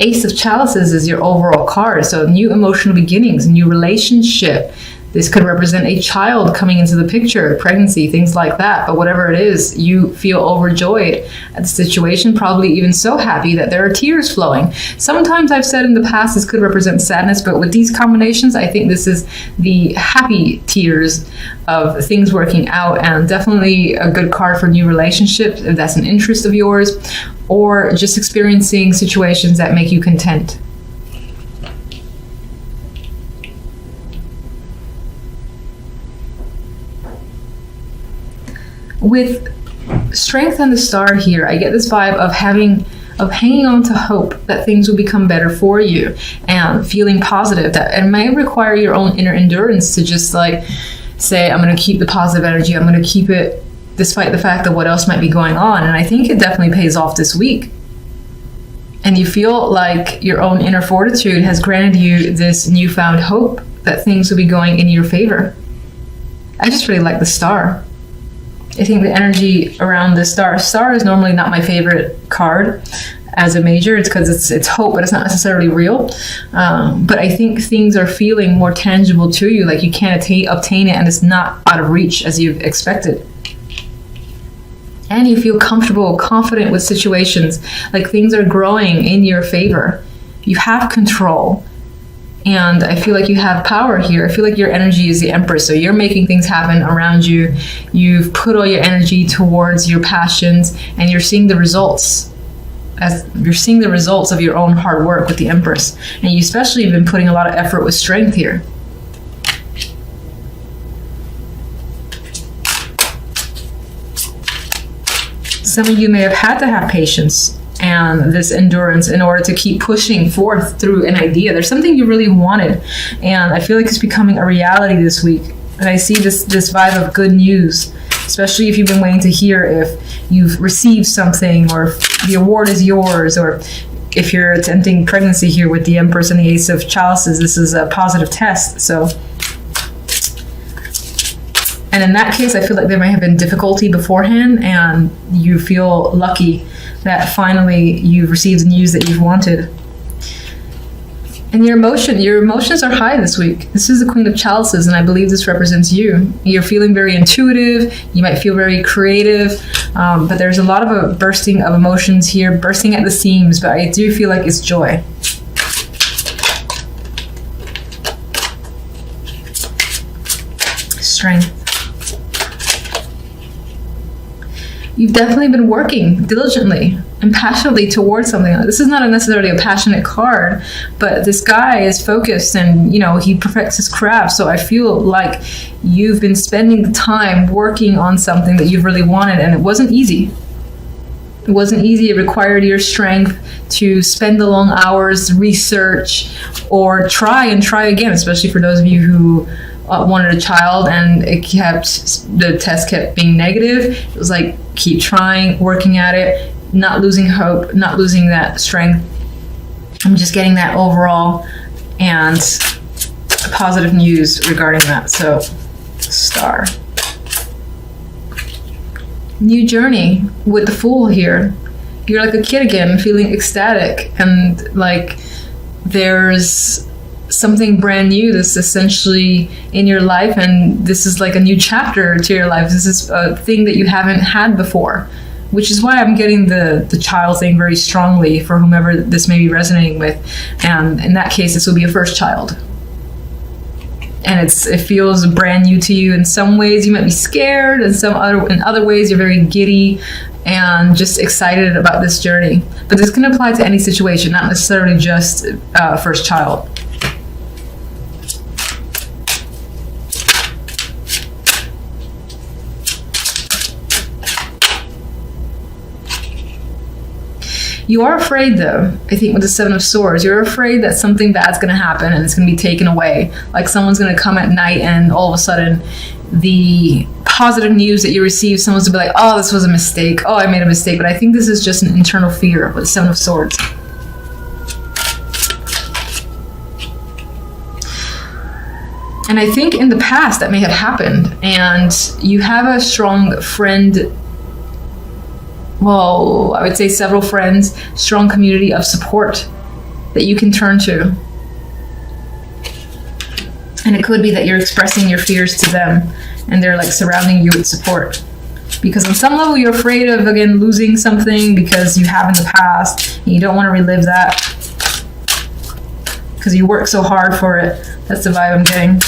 Ace of Chalices is your overall card. So new emotional beginnings, new relationship. This could represent a child coming into the picture, pregnancy, things like that. But whatever it is, you feel overjoyed at the situation, probably even so happy that there are tears flowing. Sometimes I've said in the past this could represent sadness, but with these combinations, I think this is the happy tears of things working out, and definitely a good card for new relationships if that's an interest of yours, or just experiencing situations that make you content. With Strength and the Star here, I get this vibe of hanging on to hope that things will become better for you, and feeling positive. That it may require your own inner endurance to just like say, I'm going to keep the positive energy, I'm going to keep it despite the fact that what else might be going on. And I think it definitely pays off this week. And you feel like your own inner fortitude has granted you this newfound hope that things will be going in your favor. I just really like the Star. I think the energy around the Star is normally not my favorite card as a major. It's because it's hope, but it's not necessarily real. But I think things are feeling more tangible to you, like you can't obtain it, and it's not out of reach as you've expected. And you feel comfortable, confident with situations, like things are growing in your favor. You have control. And I feel like you have power here. I feel like your energy is the Empress. So you're making things happen around you. You've put all your energy towards your passions, and you're seeing the results. As you're seeing the results of your own hard work with the Empress. And you especially have been putting a lot of effort with Strength here. Some of you may have had to have patience and this endurance in order to keep pushing forth through an idea. There's something you really wanted, and I feel like it's becoming a reality this week. And I see this vibe of good news, especially if you've been waiting to hear if you've received something, or if the award is yours, or if you're attempting pregnancy here with the Empress and the Ace of Chalices. This is a positive test. So, and in that case, I feel like there might have been difficulty beforehand, and you feel lucky that finally you've received the news that you've wanted. And your emotions are high this week. This is the Queen of Chalices, and I believe this represents you. You're feeling very intuitive. You might feel very creative, but there's a lot of a bursting of emotions here, bursting at the seams, but I do feel like it's joy. Strength. You've definitely been working diligently and passionately towards something. This is not necessarily a passionate card, but this guy is focused, and he perfects his craft. So I feel like you've been spending the time working on something that you've really wanted, and it wasn't easy. It wasn't easy. It required your strength to spend the long hours, research, or try again, especially for those of you who wanted a child and the test kept being negative. It was like, keep trying, working at it, not losing hope, not losing that strength. I'm just getting that overall and positive news regarding that. So, Star. New journey with the Fool here. You're like a kid again, feeling ecstatic, and like there's something brand new that's essentially in your life, and this is like a new chapter to your life. This is a thing that you haven't had before, which is why I'm getting the child thing very strongly for whomever this may be resonating with. And in that case, this will be a first child, and it feels brand new to you. In some ways you might be scared, and in other ways you're very giddy and just excited about this journey. But this can apply to any situation, not necessarily just first child. You are afraid, though, I think, with the Seven of Swords. You're afraid that something bad's going to happen and it's going to be taken away. Like someone's going to come at night, and all of a sudden the positive news that you receive, someone's going to be like, oh, this was a mistake. Oh, I made a mistake. But I think this is just an internal fear with the Seven of Swords. And I think in the past that may have happened, and you have a strong friend. Well, I would say several friends, strong community of support that you can turn to. And it could be that you're expressing your fears to them and they're like surrounding you with support. Because on some level you're afraid of, again, losing something because you have in the past and you don't want to relive that because you work so hard for it. That's the vibe I'm getting.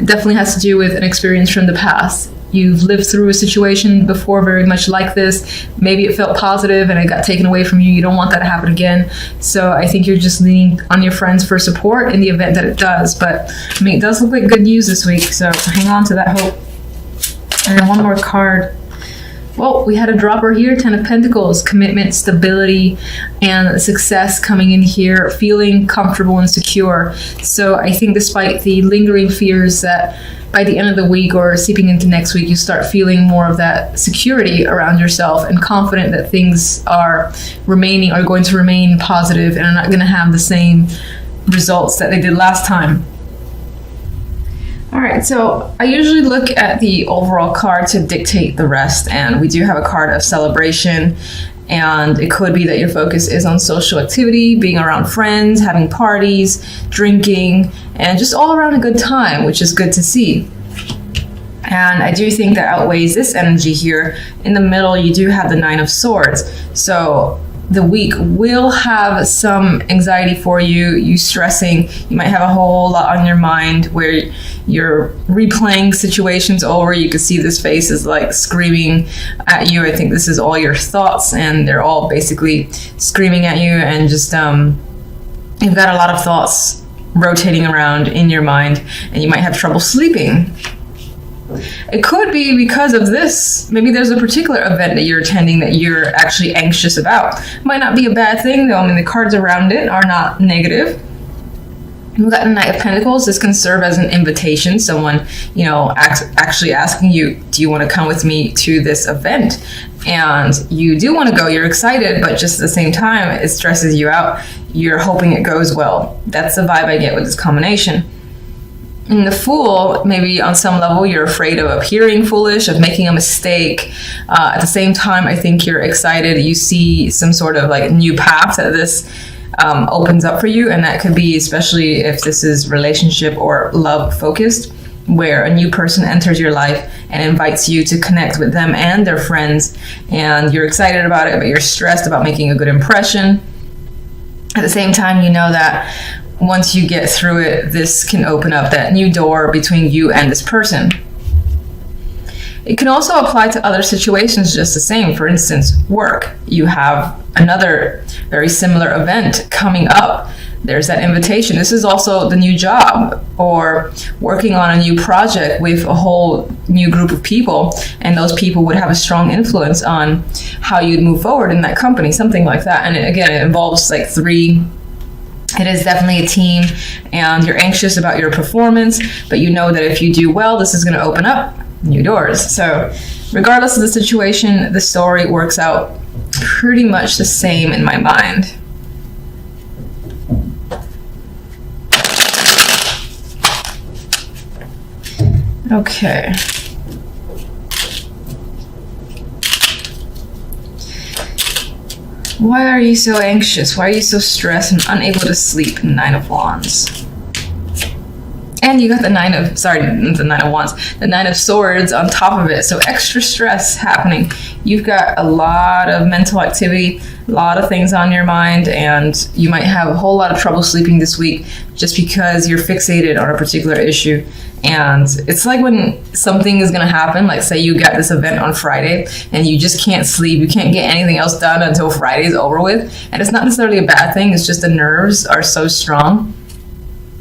It definitely has to do with an experience from the past. You've lived through a situation before very much like this. Maybe it felt positive and it got taken away from you. You don't want that to happen again. So I think you're just leaning on your friends for support in the event that it does. But I mean, it does look like good news this week. So hang on to that hope. And then one more card. Well, we had a dropper here, 10 of Pentacles, commitment, stability, and success coming in here, feeling comfortable and secure. So I think despite the lingering fears that by the end of the week or seeping into next week, you start feeling more of that security around yourself and confident that things are going to remain positive and are not going to have the same results that they did last time. All right, so I usually look at the overall card to dictate the rest, and we do have a card of celebration, and it could be that your focus is on social activity, being around friends, having parties, drinking, and just all around a good time, which is good to see. And I do think that outweighs this energy here. In the middle, you do have the 9 of Swords. So the week will have some anxiety for you, you stressing. You might have a whole lot on your mind where you're replaying situations over. You can see this face is like screaming at you. I think this is all your thoughts and they're all basically screaming at you, and just you've got a lot of thoughts rotating around in your mind and you might have trouble sleeping. It could be because of this. Maybe there's a particular event that you're attending that you're actually anxious about. Might not be a bad thing though. I mean, the cards around it are not negative. We've got the Knight of Pentacles. This can serve as an invitation. Someone, actually asking you, do you want to come with me to this event? And you do want to go. You're excited, but just at the same time, it stresses you out. You're hoping it goes well. That's the vibe I get with this combination. In the Fool, maybe on some level you're afraid of appearing foolish, of making a mistake. At the same time, I think you're excited. You see some sort of like new path that this opens up for you, and that could be especially if this is relationship or love focused, where a new person enters your life and invites you to connect with them and their friends, and you're excited about it, but you're stressed about making a good impression. At the same time, you know that once you get through it, this can open up that new door between you and this person. It can also apply to other situations just the same. For instance, work. You have another very similar event coming up. There's that invitation. This is also the new job, or working on a new project with a whole new group of people, and those people would have a strong influence on how you'd move forward in that company, something like that. And again, it involves like 3. It is definitely a team, and you're anxious about your performance, but you know that if you do well, this is going to open up new doors. So regardless of the situation, the story works out pretty much the same in my mind. Okay. Why are you so anxious? Why are you so stressed and unable to sleep? 9 of Wands. And you got the 9 of Wands, the 9 of Swords on top of it. So extra stress happening. You've got a lot of mental activity, a lot of things on your mind, and you might have a whole lot of trouble sleeping this week just because you're fixated on a particular issue. And it's like when something is going to happen, like say you got this event on Friday and you just can't sleep, you can't get anything else done until Friday's over with. And it's not necessarily a bad thing, it's just the nerves are so strong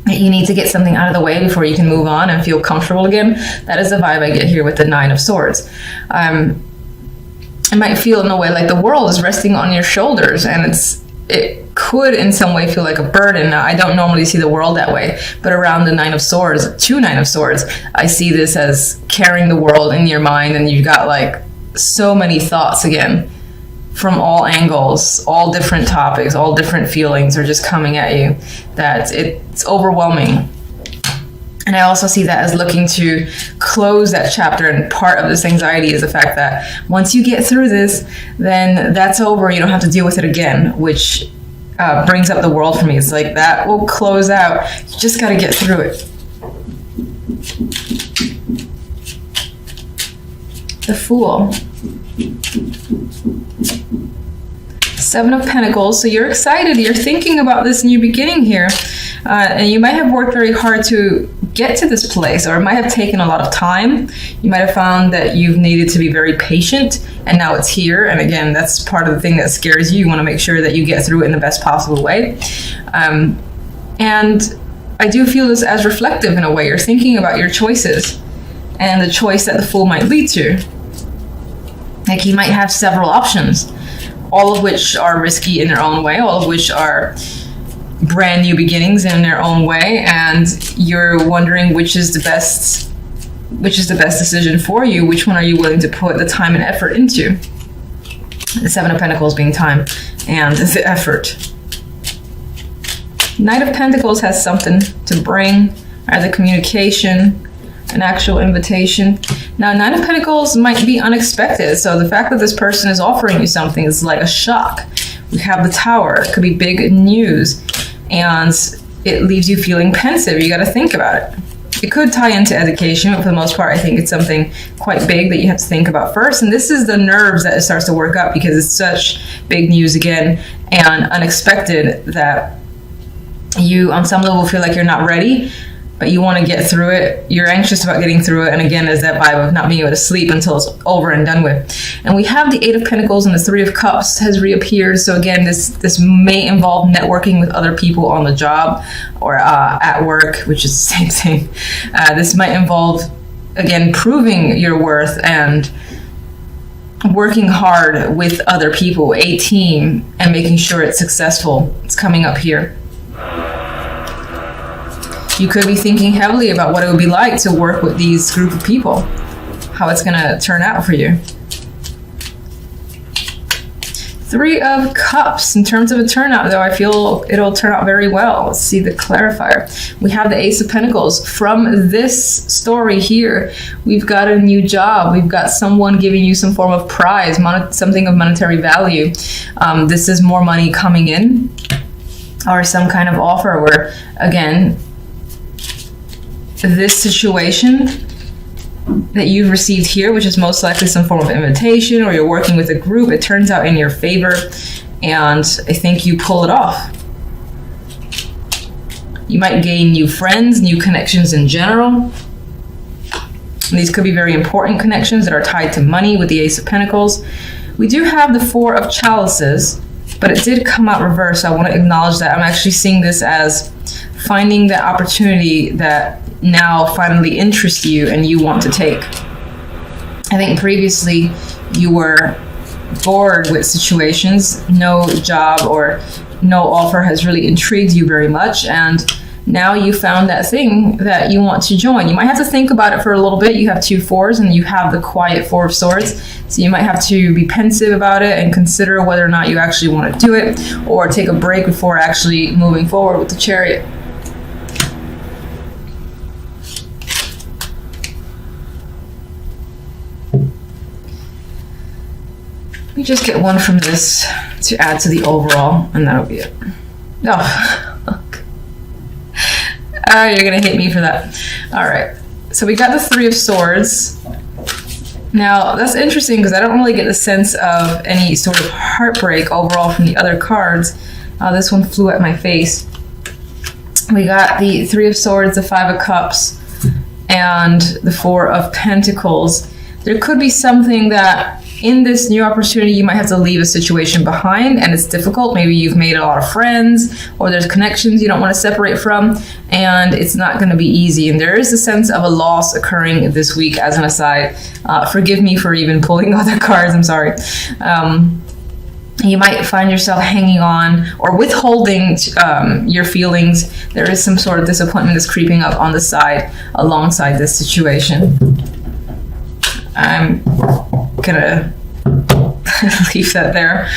that you need to get something out of the way before you can move on and feel comfortable again. That is the vibe I get here with the 9 of Swords. It might feel in a way like the world is resting on your shoulders, and it could in some way feel like a burden. Now, I don't normally see the world that way, but around the 9 of Swords, 2 9 of Swords, I see this as carrying the world in your mind, and you've got like so many thoughts again from all angles, all different topics, all different feelings are just coming at you, that it's overwhelming. And I also see that as looking to close that chapter. And part of this anxiety is the fact that once you get through this, then that's over. You don't have to deal with it again, which brings up the world for me. It's like that will close out. You just got to get through it. The Fool. Seven of Pentacles. So you're excited. You're thinking about this new beginning here. And you might have worked very hard to get to this place, or it might have taken a lot of time. You might have found that you've needed to be very patient, and now it's here. And again, that's part of the thing that scares you. You want to make sure that you get through it in the best possible way. And I do feel this as reflective in a way. You're thinking about your choices and the choice that the Fool might lead to. Like, he might have several options, all of which are risky in their own way, all of which are brand new beginnings in their own way, and you're wondering which is the best decision for you. Which one are you willing to put the time and effort into? The Seven of Pentacles being time and the effort. Knight of Pentacles has something to bring, either communication, an actual invitation. Now, Nine of Pentacles might be unexpected, so the fact that this person is offering you something is like a shock. We have the Tower. It could be big news, and it leaves you feeling pensive. You got to think about it. It could tie into education, but for the most part, I think it's something quite big that you have to think about first. And this is the nerves that it starts to work up, because it's such big news again and unexpected that you, on some level, feel like you're not ready, but you want to get through it. You're anxious about getting through it. And again, there's that vibe of not being able to sleep until it's over and done with. And we have the Eight of Pentacles, and the Three of Cups has reappeared. So again, this may involve networking with other people on the job or at work, which is the same thing. This might involve, again, proving your worth and working hard with other people, a team, and making sure it's successful. It's coming up here. You could be thinking heavily about what it would be like to work with these group of people, how it's going to turn out for you. Three of Cups. In terms of a turnout, though, I feel it'll turn out very well. Let's see the clarifier. We have the Ace of Pentacles. From this story here, we've got a new job. We've got someone giving you some form of prize, something of monetary value. This is more money coming in, or some kind of offer where, again, this situation that you've received here, which is most likely some form of invitation, or you're working with a group, it turns out in your favor, and I think you pull it off. You might gain new friends, new connections in general. And these could be very important connections that are tied to money with the Ace of Pentacles. We do have the Four of Chalices, but it did come out reversed. So I want to acknowledge that. I'm actually seeing this as finding the opportunity that now finally interests you and you want to take. I think previously you were bored with situations. No job or no offer has really intrigued you very much, and now you found that thing that you want to join. You might have to think about it for a little bit. You have two fours and you have the quiet Four of Swords, so you might have to be pensive about it and consider whether or not you actually want to do it, or take a break before actually moving forward with the Chariot. Let me just get one from this to add to the overall, and that'll be it. Oh, you're gonna hate me for that. All right, so we got the Three of Swords. Now, that's interesting because I don't really get the sense of any sort of heartbreak overall from the other cards. This one flew at my face. We got the Three of Swords, the Five of Cups, and the Four of Pentacles. There could be something that in this new opportunity, you might have to leave a situation behind, and it's difficult. Maybe you've made a lot of friends, or there's connections you don't want to separate from, and it's not going to be easy. And there is a sense of a loss occurring this week, as an aside. Forgive me for even pulling other cards, I'm sorry. You might find yourself hanging on or withholding your feelings. There is some sort of disappointment that's creeping up on the side alongside this situation. I'm gonna leave that there.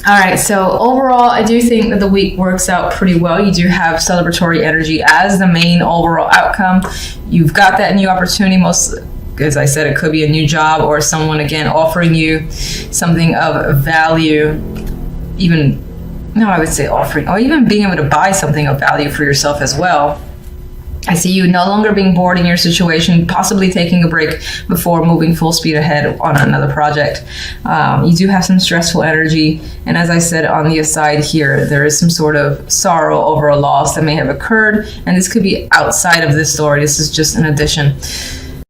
All right, so overall, I do think that the week works out pretty well. You do have celebratory energy as the main overall outcome. You've got that new opportunity. Most, as I said, it could be a new job or someone, again, offering you something of value, I would say offering, or even being able to buy something of value for yourself as well. I see you no longer being bored in your situation, possibly taking a break before moving full speed ahead on another project. You do have some stressful energy. And as I said on the aside here, there is some sort of sorrow over a loss that may have occurred. And this could be outside of this story. This is just an addition.